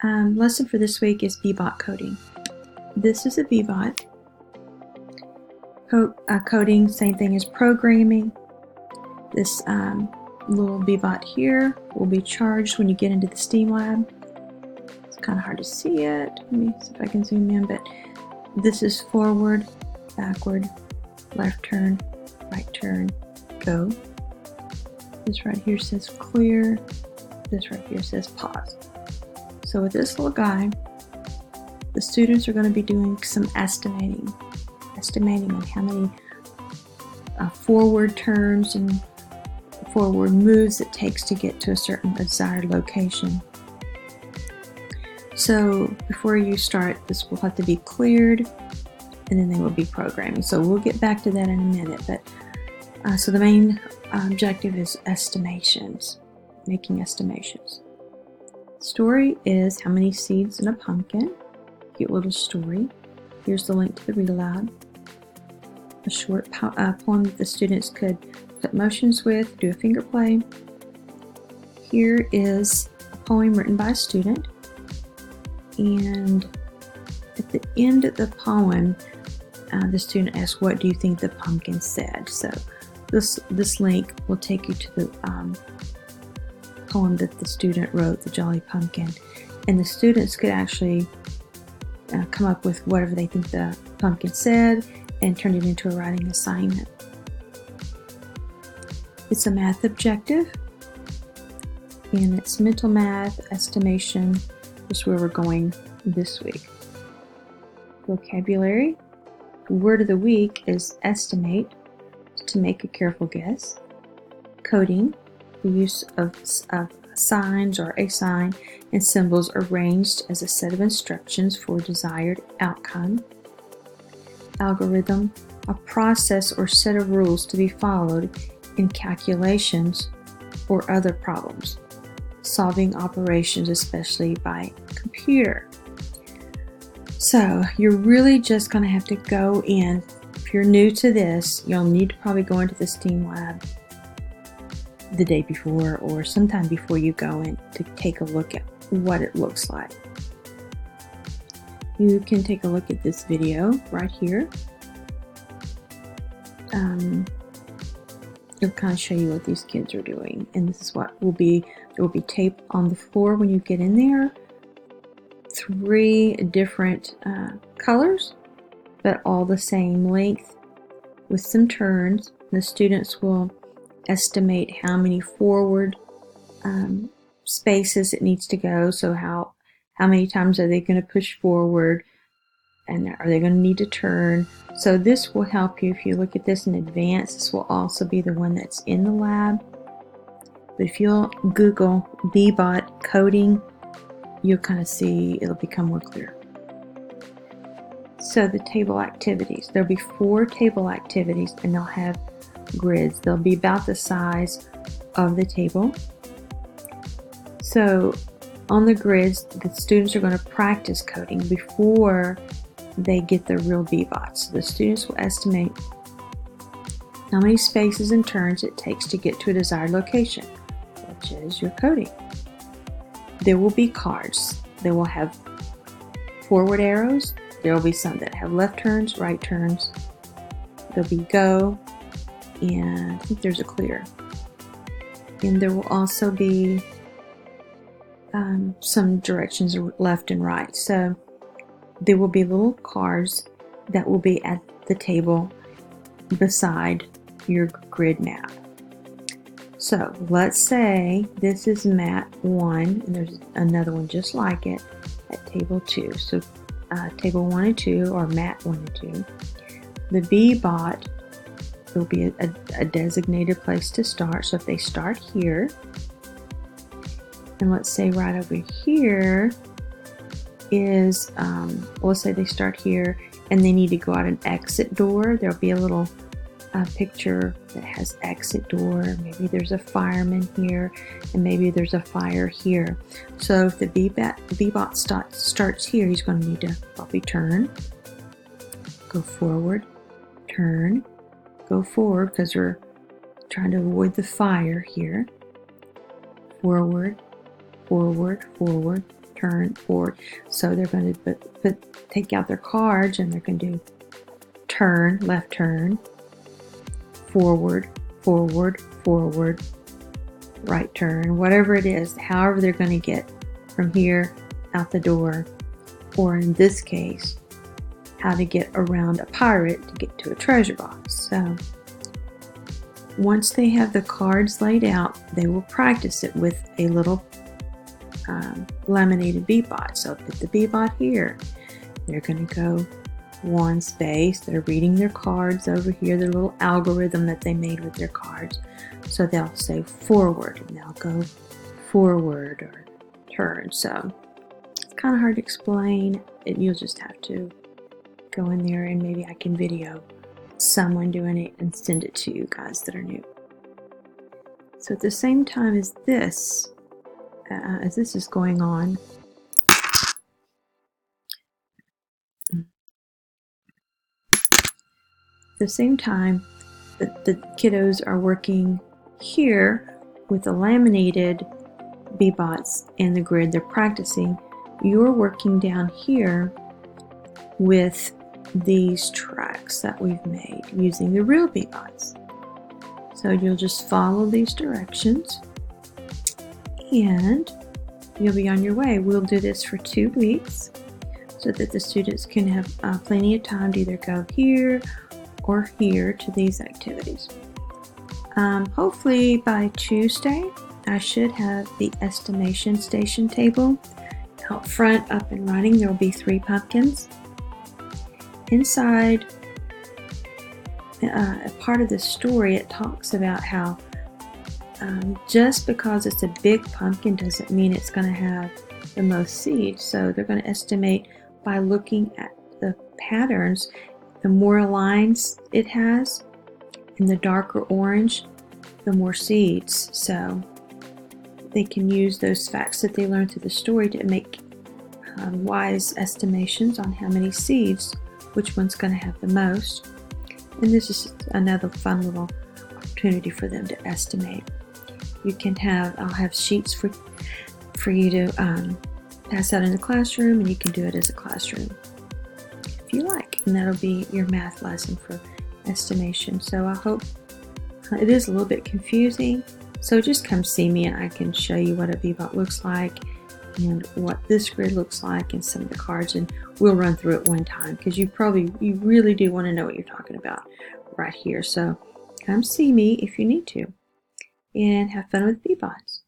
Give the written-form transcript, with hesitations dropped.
Lesson for this week is VBot coding. This is a VBot. Coding, same thing as programming. This little VBot here will be charged when you get into the STEAM lab. It's kind of hard to see it. Let me see if I can zoom in, but this is forward, backward, left turn, right turn, go. This right here says clear. This right here says pause. So with this little guy, the students are going to be doing some estimating on how many forward turns and forward moves it takes to get to a certain desired location. So before you start, this will have to be cleared, and then they will be programming. So we'll get back to that in a minute. But so the main objective is estimations, making estimations. Story is how many seeds in a pumpkin. Cute little story. Here's the link to the Read Aloud. A short poem that the students could put motions with, do a finger play. Here is a poem written by a student. And at the end of the poem, the student asks, "What do you think the pumpkin said?" So this link will take you to the poem that the student wrote, The Jolly Pumpkin. And the students could actually come up with whatever they think the pumpkin said and turn it into a writing assignment. It's a math objective, and it's mental math, estimation, is where we're going this week. Vocabulary. The word of the week is estimate, to make a careful guess. Coding, the use of signs or a sign and symbols arranged as a set of instructions for a desired outcome. Algorithm, a process or set of rules to be followed in calculations or other problems, solving operations, especially by computer. So you're really just going to have to go in. If you're new to this, you'll need to probably go into the STEAM lab the day before or sometime before you go in to take a look at what it looks like. You can take a look at this video right here. It'll kind of show you what these kids are doing, and this is what will be. There will be tape on the floor when you get in there. 3 different colors, but all the same length with some turns. The students will estimate how many forward spaces it needs to go. So how many times are they going to push forward, and are they going to need to turn? So this will help you if you look at this in advance. This will also be the one that's in the lab. But if you'll Google VBot coding, you'll kind of see it'll become more clear. So the table activities. There'll be 4 table activities, and they'll have grids. They'll be about the size of the table. So on the grids, the students are going to practice coding before they get the real VBot. So the students will estimate how many spaces and turns it takes to get to a desired location, which is your coding. There will be cards. They will have forward arrows. There will be some that have left turns, right turns. There'll be go, and I think there's a clear. And there will also be some directions left and right. So there will be little cards that will be at the table beside your grid map. So let's say this is mat 1, and there's another one just like it at table 2. So table 1 and 2, or mat 1 and 2. The VBot will be a designated place to start. So if they start here, and let's say right over here is, let's say they start here and they need to go out an exit door. There'll be a little picture that has exit door. Maybe there's a fireman here, and maybe there's a fire here. So if the VBot starts here, he's going to need to probably turn, go forward, turn, go forward, because we're trying to avoid the fire here. Forward, forward, forward, turn, forward. So they're going to take out their cards and they're going to do turn, left turn, forward, forward, forward, right turn, whatever it is, however they're going to get from here out the door, or in this case, how to get around a pirate to get to a treasure box. So once they have the cards laid out, they will practice it with a little laminated Bee-Bot. So put the Bee-Bot here. They're going to go one space. They're reading their cards over here, their little algorithm that they made with their cards. So they'll say forward, and they'll go forward or turn. So it's kind of hard to explain. You'll just have to go in there, and maybe I can video someone doing it and send it to you guys that are new. So at the same time as this is going on, at the same time that the kiddos are working here with the laminated Bee-Bots and the grid, they're practicing, you're working down here with these tracks that we've made using the real Bee-Bots. So you'll just follow these directions and you'll be on your way. We'll do this for 2 weeks so that the students can have plenty of time to either go here or here to these activities. Hopefully by Tuesday I should have the estimation station table out front up and running. There will be 3 pumpkins. Inside a part of the story, it talks about how just because it's a big pumpkin doesn't mean it's going to have the most seeds. So they're going to estimate by looking at the patterns. The more lines it has and the darker orange, the more seeds. So they can use those facts that they learned through the story to make wise estimations on how many seeds, which one's going to have the most. And this is another fun little opportunity for them to estimate. You can have, I'll have sheets for you to pass out in the classroom, and you can do it as a classroom if you like. And that'll be your math lesson for estimation. So I hope it is a little bit confusing. So just come see me and I can show you what a Bee-Bot looks like and what this grid looks like and some of the cards, and we'll run through it one time because you really do want to know what you're talking about right here. So come see me if you need to, and have fun with Bee-Bots.